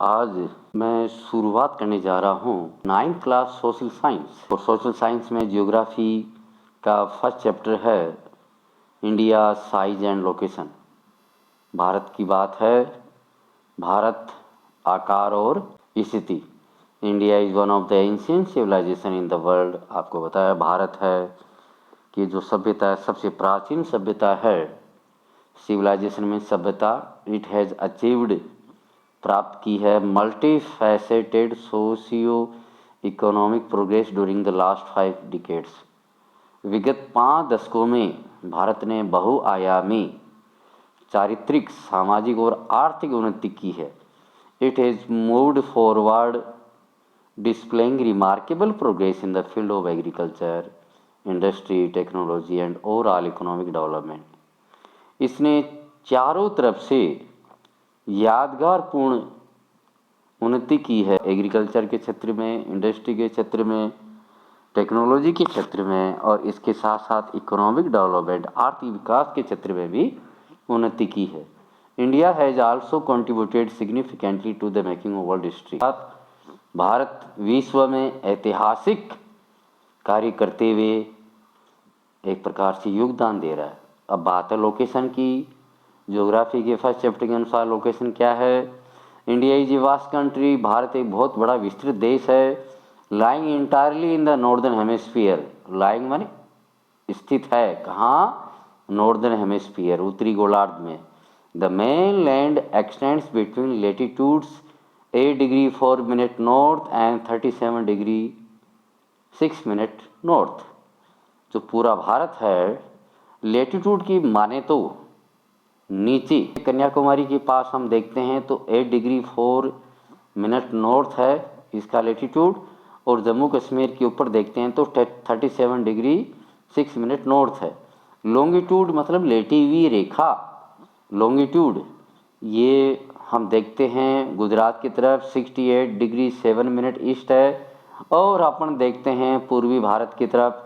आज मैं शुरुआत करने जा रहा हूँ 9th क्लास सोशल साइंस। और सोशल साइंस में जियोग्राफी का फर्स्ट चैप्टर है India size and location. Bharat की बात है, भारत आकार और स्थिति। India is one of the ancient civilization in the world. आपको बताया भारत है कि जो सभ्यता है, सबसे प्राचीन सभ्यता है। सिविलाइजेशन में सभ्यता, इट हैज़ अचीव्ड, प्राप्त की है multi faceted socio economic progress during the last 5 decades. विगत 5 दशकों में भारत ने बहुआयामी चारित्रिक, सामाजिक और आर्थिक उन्नति की है। It has moved forward displaying remarkable progress in the field of agriculture, industry, technology and overall economic development. इसने चारों तरफ से यादगारपूर्ण उन्नति की है। एग्रीकल्चर के क्षेत्र में, इंडस्ट्री के क्षेत्र में, टेक्नोलॉजी के क्षेत्र में, और इसके साथ साथ इकोनॉमिक डेवलपमेंट, आर्थिक विकास के क्षेत्र में भी उन्नति की है। India has also contributed significantly to the making of world history. Bharat विश्व में ऐतिहासिक कार्य करते हुए एक प्रकार से योगदान दे रहा है। अब बात है लोकेशन की। ज्योग्राफी के फर्स्ट चैप्टर के अनुसार लोकेशन क्या है? India is a vast country. Bharat एक बहुत बड़ा विस्तृत देश है। Lying entirely in the northern hemisphere. Lying माने स्थित है कहाँ? नॉर्दर्न हेमिस्फीयर, उत्तरी गोलार्ध में। The main land x tends between latitudes 8 degree 4 minute north and 37 degree 6 minute north. जो पूरा भारत है, लेटीट्यूड की माने तो नीचे कन्याकुमारी के पास हम देखते हैं तो 8 डिग्री 4 मिनट नॉर्थ है इसका लेटीट्यूड, और जम्मू कश्मीर के ऊपर देखते हैं तो 37 डिग्री 6 मिनट नॉर्थ है। लॉन्गिट्यूड मतलब लेटी हुई रेखा, लॉन्गिट्यूड, ये हम देखते हैं गुजरात की तरफ 68 डिग्री 7 मिनट ईस्ट है, और अपन देखते हैं पूर्वी भारत की तरफ,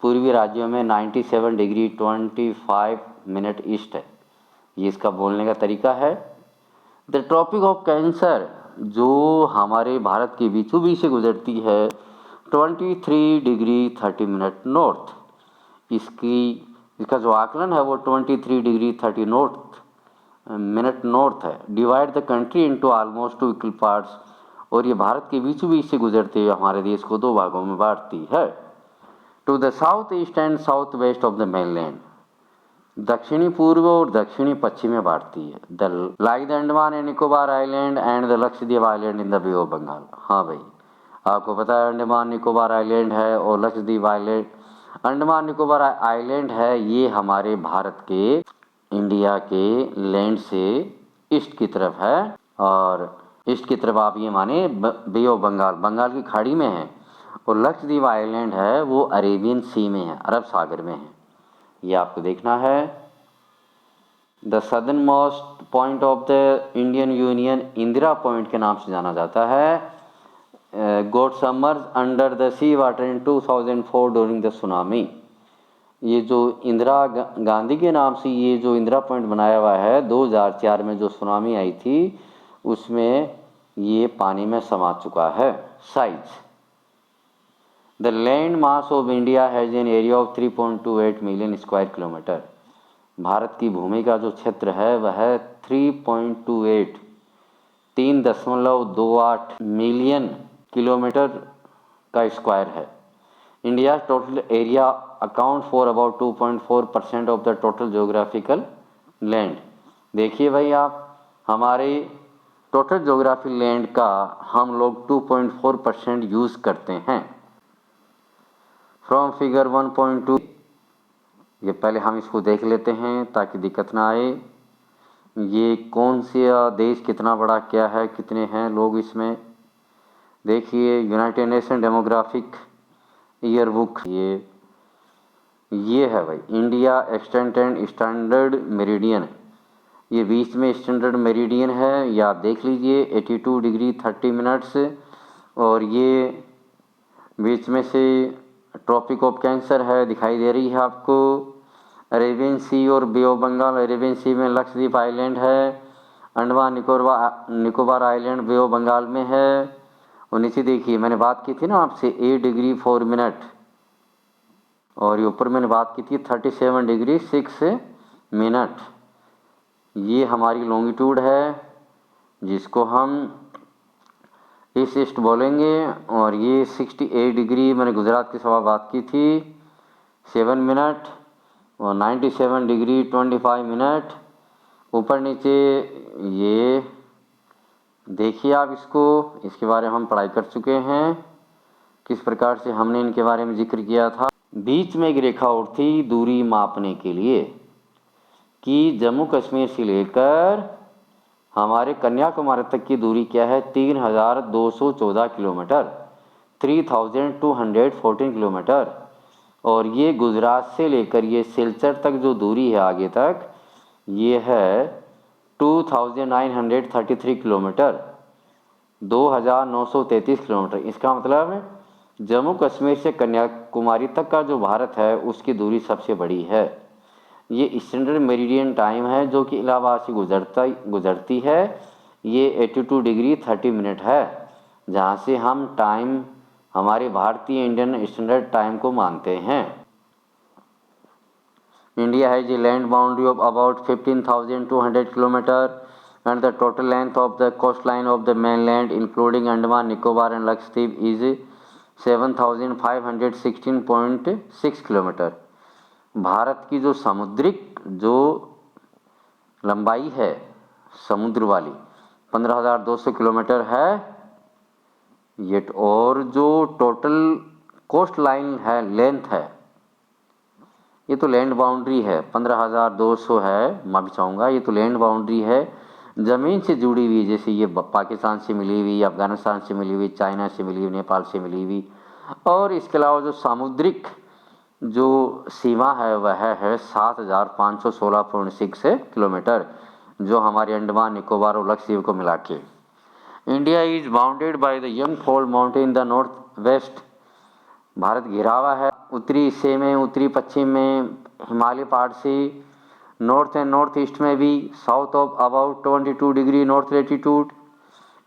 पूर्वी राज्यों में 97 डिग्री 25 मिनट ईस्ट है। ये इसका बोलने का तरीका है। द ट्रॉपिक ऑफ कैंसर, जो हमारे भारत के बीचों बीच से गुजरती है, 23 डिग्री 30 मिनट नॉर्थ। इसका जो आकलन है वो 23 डिग्री 30 मिनट नॉर्थ है। Divide the country into almost 2 equal parts, और ये भारत के बीचों बीच से गुजरते हुए हमारे देश को 2 भागों में बांटती है। To the south east and south west of the mainland, दक्षिणी पूर्व और दक्षिणी पश्चिम में बांटती है। The like the Andaman and Nicobar island and the Lakshadweep island in the Bay of Bengal. हाँ भाई, आपको पता है अंडमान निकोबार आइलैंड है और लक्षद्वीप आइलैंड। अंडमान निकोबार आइलैंड है, ये हमारे भारत के, इंडिया के लैंड से ईस्ट की तरफ है, और ईस्ट की तरफ आप ये माने बे ऑफ बंगाल, बंगाल की खाड़ी में है। और लक्षद्वीप आइलैंड है वो अरेबियन सी में है, अरब सागर में है। ये आपको देखना है। The southernmost point of the Indian union Indira point के नाम से जाना जाता है। Got submerge under the sea water in 2004 during the tsunami. ये जो इंदिरा गांधी के नाम से ये जो इंदिरा पॉइंट बनाया हुआ है, 2004 में जो सुनामी आई थी उसमें ये पानी में समा चुका है। Size, the land mass of India has an area of 3.28 million square kilometre. Bharat की भूमि का जो क्षेत्र है वह 3.28 3.28 मिलियन किलोमीटर का स्क्वायर है। India total area account for about 2.4% of the total geographical land. देखिए भाई, आप हमारे टोटल जोग्राफी लैंड का हम लोग 2.4% यूज़ करते हैं। फ्रॉम फिगर 1.2, ये पहले हम इसको देख लेते हैं ताकि दिक्कत ना आए। ये कौन सा देश कितना बड़ा क्या है, कितने हैं लोग इसमें। देखिए United nation demographic year book, ये है भाई इंडिया एक्सटेंडेड स्टैंडर्ड मेरिडियन। ये बीच में स्टैंडर्ड मेरिडियन है, ये आप देख लीजिए 82 डिग्री 30 मिनट्स, और ये बीच में से ट्रॉपिक ऑफ कैंसर है, दिखाई दे रही है आपको। अरेबियन सी और Bay of Bengal, Arabian Sea में लक्षद्वीप आइलैंड है, Andaman Nicobar island Bay of Bengal में है। और नीचे देखिए, मैंने बात की थी ना आपसे 8 डिग्री 4 मिनट, और ये ऊपर मैंने बात की थी 37 डिग्री 6 मिनट। ये हमारी लॉन्गिट्यूड है जिसको हम ईस्ट बोलेंगे। और ये 68 डिग्री मैंने गुजरात की सवा बात की थी 7 मिनट, और 97 डिग्री 25 मिनट। ऊपर नीचे ये देखिए आप इसके बारे में हम पढ़ाई कर चुके हैं, किस प्रकार से हमने इनके बारे में जिक्र किया था। बीच में एक रेखा और थी दूरी मापने के लिए कि जम्मू कश्मीर से लेकर हमारे कन्याकुमारी तक की दूरी क्या है, 3214 किलोमीटर, 3214 किलोमीटर। और ये गुजरात से लेकर ये सिलचर तक जो दूरी है आगे तक, ये है 2933 किलोमीटर, 2933 किलोमीटर। इसका मतलब जम्मू कश्मीर से कन्याकुमारी तक का जो भारत है उसकी दूरी सबसे बड़ी है। ये स्टैंडर्ड मेरिडियन टाइम है जो कि इलाहाबाद से गुजरती है। ये 82 डिग्री 30 मिनट है, जहाँ से हम टाइम हमारे भारतीय इंडियन स्टैंडर्ड टाइम को मानते हैं। India has a land boundary of about 15,200 kilometre and the total length of the coastline of the mainland including Andaman Nicobar and Lakshadweep is 7,516.6 kilometre. Bharat की जो समुद्रिक जो लंबाई है समुद्र वाली 15,200 किलोमीटर है ये, और जो टोटल कोस्ट लाइन है लेंथ है, ये तो लैंड बाउंड्री है 15,200 है, माफी चाहूँगा, ये तो लैंड बाउंड्री है ज़मीन से जुड़ी हुई, जैसे ये पाकिस्तान से मिली हुई, अफगानिस्तान से मिली हुई, चाइना से मिली हुई, नेपाल से मिली हुई। और इसके अलावा जो सामुद्रिक जो सीमा है वह है 7,516.6 किलोमीटर, जो हमारे अंडमान निकोबार और लक्षद्वीप को मिला के। India is bounded by the young fold mountain in the north west. Bharat घिरा हुआ है उत्तरी हिस्से में, उत्तरी पश्चिम में हिमालय पहाड़ से, नॉर्थ एंड नॉर्थ ईस्ट में भी, south of about 22 degree north latitude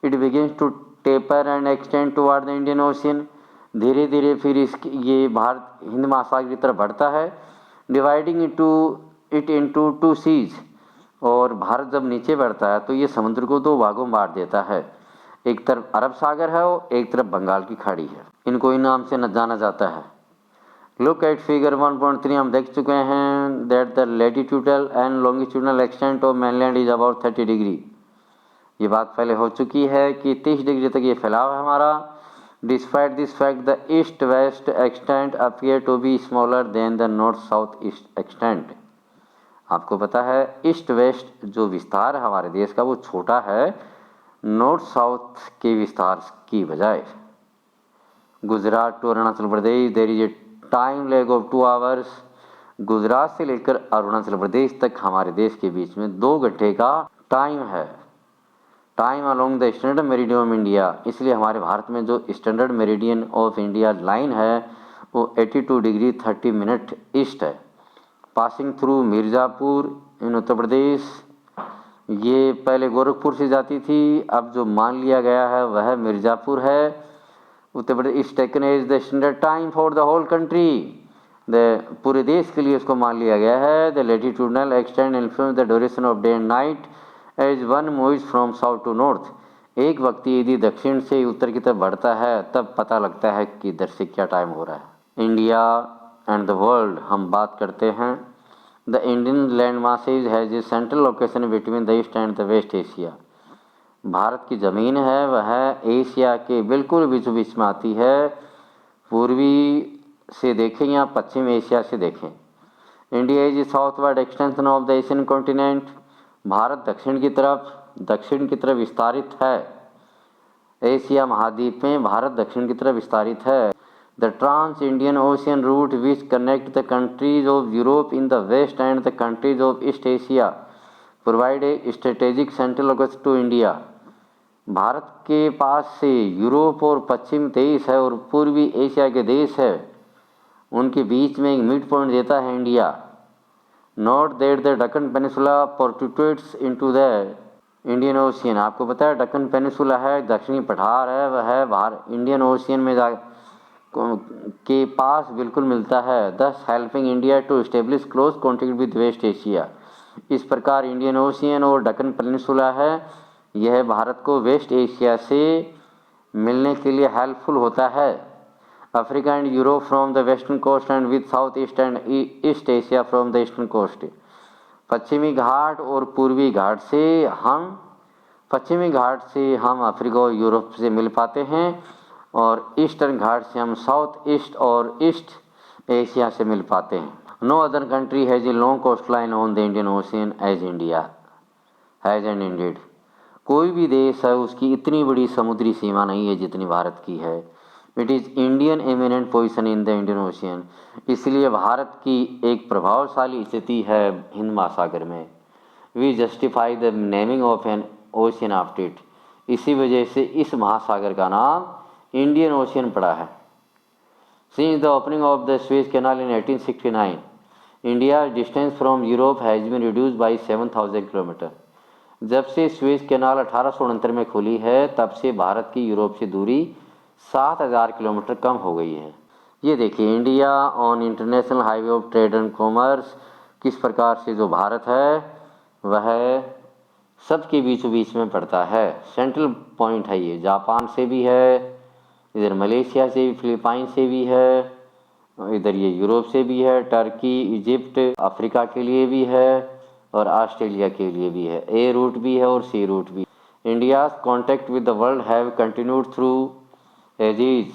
it begins to taper and extend toward the Indian Ocean. धीरे धीरे फिर ये भारत हिंद महासागर की तरफ बढ़ता है, डिवाइडिंग इट इनटू 2 सीज। और भारत जब नीचे बढ़ता है तो ये समुद्र को 2 भागों में बांट देता है, एक तरफ अरब सागर है और एक तरफ बंगाल की खाड़ी है। इनको इन नाम से न जाना जाता है। लुक एट फिगर 1.3 हम देख चुके हैं that the latitudinal and longitudinal extent of mainland is about 30 degree. ये बात पहले हो चुकी है कि 30 डिग्री तक ये फैलाव है हमारा। Despite this fact the east west extent appear to be smaller than the north south east extent. आपको पता है ईस्ट वेस्ट जो विस्तार है हमारे देश का वो छोटा है नॉर्थ साउथ के विस्तार की बजाय। Gujarat to Arunachal Pradesh there is a time lag of 2 hours. Gujarat से लेकर अरुणाचल प्रदेश तक हमारे देश के बीच में 2 घंटे का टाइम है, time along the standard meridian of India. इसलिए हमारे भारत में जो standard meridian of India line है वो 82 डिग्री 30 मिनट ईस्ट है, पासिंग थ्रू मिर्ज़ापुर इन उत्तर प्रदेश। ये पहले गोरखपुर से जाती थी, अब जो मान लिया गया है वह मिर्ज़ापुर है Uttar Pradesh. Is taken as the standard time for the whole country. The पूरे देश के लिए उसको मान लिया गया है। The latitudinal extent influence the duration of day and night as one moves from south to north. एक व्यक्ति यदि दक्षिण से उत्तर की तरफ बढ़ता है तब पता लगता है कि इधर से क्या टाइम हो रहा है। इंडिया एंड द वर्ल्ड हम बात करते हैं। The Indian land masses has a central location between the east and the west Asia. Bharat की ज़मीन है वह एशिया के बिल्कुल बीचों बीच में आती है, पूर्वी से देखें या पश्चिम एशिया से देखें। India is southward extension of the Asian continent. Bharat दक्षिण की तरफ विस्तारित है। एशिया महाद्वीप में भारत दक्षिण की तरफ विस्तारित है। The trans Indian Ocean route which connect the countries of Europe in the west and the countries of East Asia provide a strategic central location to India. Bharat के पास से यूरोप और पश्चिम देश है और पूर्वी एशिया के देश है, उनके बीच में एक मिड पॉइंट देता है India. Note that the Deccan peninsula protrudes into the Indian ocean आपको पता है दक्कन पेनिनसुला है, दक्षिणी पठार है, वह है बाहर इंडियन ओशियन में के पास बिल्कुल मिलता है। Thus helping India to establish close contact with West Asia. इस प्रकार इंडियन ओशियन और दक्कन पेनिनसुला है, यह भारत को वेस्ट एशिया से मिलने के लिए हेल्पफुल होता है। Africa and Europe from the western coast and with South east and East Asia from the eastern coast. पश्चिमी घाट और पूर्वी घाट से हम पश्चिमी घाट से हम अफ्रीका और यूरोप से मिल पाते हैं और ईस्टर्न घाट से हम साउथ ईस्ट और ईस्ट एशिया से मिल पाते हैं। No other country has a long coastline on the Indian Ocean as India has and indeed. कोई भी देश है उसकी इतनी बड़ी समुद्री सीमा नहीं है जितनी भारत की है। It is Indian eminent position in the Indian ocean. इसलिए भारत की एक प्रभावशाली स्थिति है हिंद महासागर में। We justify the naming of an ocean after it. इसी वजह से इस महासागर का नाम इंडियन ओशियन पड़ा है। Since the opening of the Suez canal in 1869 India distance from Europe has been reduce by 7000 kilometre. जब से स्वेज कैनाल 1869 में खुली है तब से भारत की यूरोप से दूरी 7000 किलोमीटर कम हो गई है। ये देखिए India on international highway of trade and commerce, किस प्रकार से जो भारत है वह सबके बीचों बीच में पड़ता है। सेंट्रल पॉइंट है ये, जापान से भी है, इधर मलेशिया से भी, फिलीपाइन से भी है, इधर ये यूरोप से भी है, टर्की, इजिप्ट, अफ्रीका के लिए भी है और ऑस्ट्रेलिया के लिए भी है। ए रूट भी है और सी रूट भी। India's contact with the world have continued through aegis.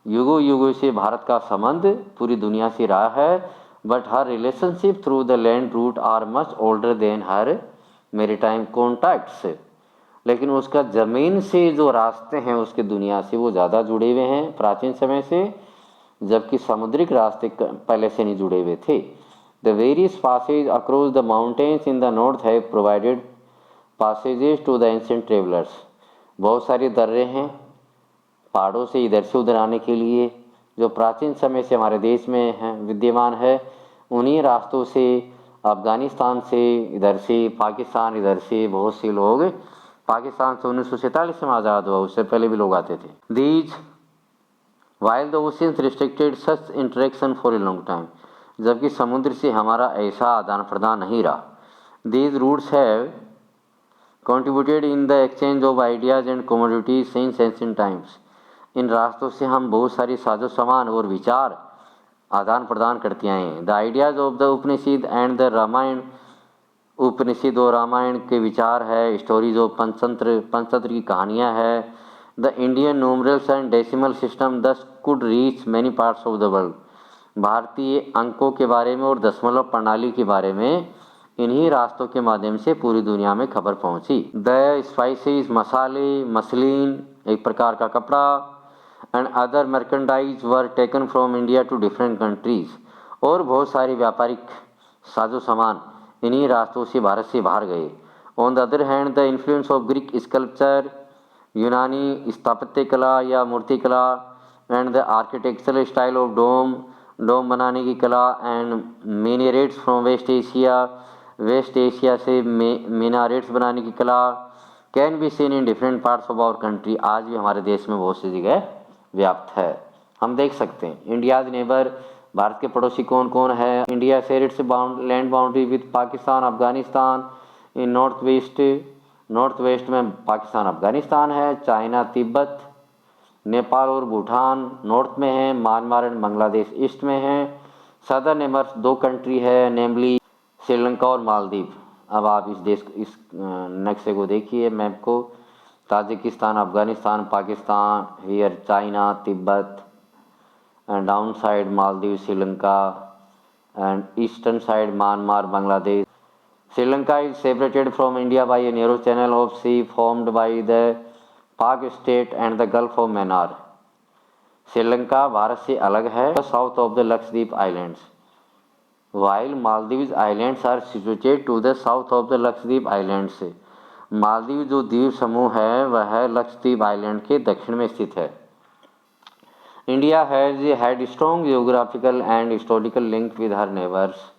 युगों युगों से भारत का संबंध पूरी दुनिया से रहा है, but her relationship through the land route are much older than her maritime contacts. लेकिन उसका ज़मीन से जो रास्ते हैं उसके दुनिया से वो ज़्यादा जुड़े हुए हैं प्राचीन समय से, जबकि समुद्रिक रास्ते पहले से नहीं जुड़े हुए थे। The various passes across the mountains in the north have provided passages to the ancient travellers. बहुत सारे दर्रे हैं पहाड़ों से इधर से उधर आने के लिए, जो प्राचीन समय से हमारे देश में हैं विद्यमान है। उन्हीं रास्तों से अफ़गानिस्तान से इधर से, पाकिस्तान इधर से बहुत से लोग, पाकिस्तान से 1947 में आज़ाद हुआ, उससे पहले भी लोग आते थे। These while the oceans restricted such interaction for a long time. जबकि समुद्र से हमारा ऐसा आदान प्रदान नहीं रहा। These routes have contributed in the exchange of ideas and commodities since ancient times। इन रास्तों से हम बहुत सारी साजो सामान और विचार आदान प्रदान करते आए हैं। The ideas of the Upanishad and the Ramayana, Upanishad और रामायण के विचार है, स्टोरीज ऑफ पंचतंत्र की कहानियाँ है। The Indian numerals and decimal system thus could reach many parts of the world. भारतीय अंकों के बारे में और दशमलव प्रणाली के बारे में इन्हीं रास्तों के माध्यम से पूरी दुनिया में खबर पहुंची। द स्पाइसेस, मसाले, मसलिन एक प्रकार का कपड़ा, and other merchandise were taken from India to different countries. और बहुत सारे व्यापारिक साजो सामान इन्हीं रास्तों से भारत से बाहर गए। On the other hand the influence of Greek sculpture, यूनानी स्थापत्य कला या मूर्ति कला, and the architectural style of dome बनाने की कला, and minarets from west Asia से मिनारेट्स बनाने की कला, can be seen in different parts of our country. आज भी हमारे देश में बहुत सी जगह व्याप्त है। हम देख सकते हैं इंडियाज नेबर, भारत के पड़ोसी कौन कौन है। India share its land boundary with Pakistan, Afghanistan in north west में पाकिस्तान अफगानिस्तान है। चाइना, तिब्बत, नेपाल और भूटान नॉर्थ में है। म्यांमार एंड बांग्लादेश ईस्ट में है। सदर्न नेबर्स दो कंट्री है, नेमली श्रीलंका और मालदीव। अब आप इस नक्शे को देखिए, मैप को। Tajikistan, Afghanistan, Pakistan, here China, Tibet, and down side Maldives, Sri Lanka, and eastern side Myanmar, Bangladesh. Sri Lanka is separated from India by a narrow channel of sea formed by the Palk Strait and the Gulf of Mannar. Sri Lanka Bharat से अलग है, south of the Lakshadweep islands, while Maldives Islands are situated to the south of the Lakshadweep islands. Maldives जो द्वीप समूह है वह Lakshadweep island के दक्षिण में स्थित है। India has had strong geographical and historical link with her neighbours.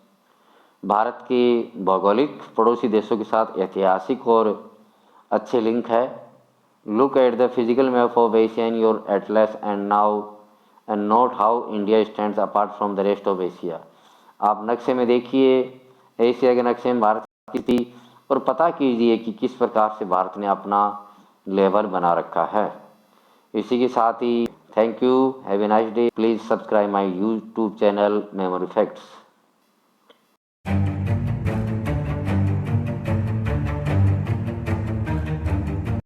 Bharat के भौगोलिक पड़ोसी देशों के साथ ऐतिहासिक और अच्छे लिंक है। Look at the physical map of Asia in your Atlas and note how India stands apart from the rest of Asia. आप नक्शे में देखिए, एशिया के नक्शे में भारत की थी, और पता कीजिए कि किस प्रकार से भारत ने अपना लेवल बना रखा है। इसी के साथ ही thank you, have a nice day. Please subscribe my YouTube channel memory facts.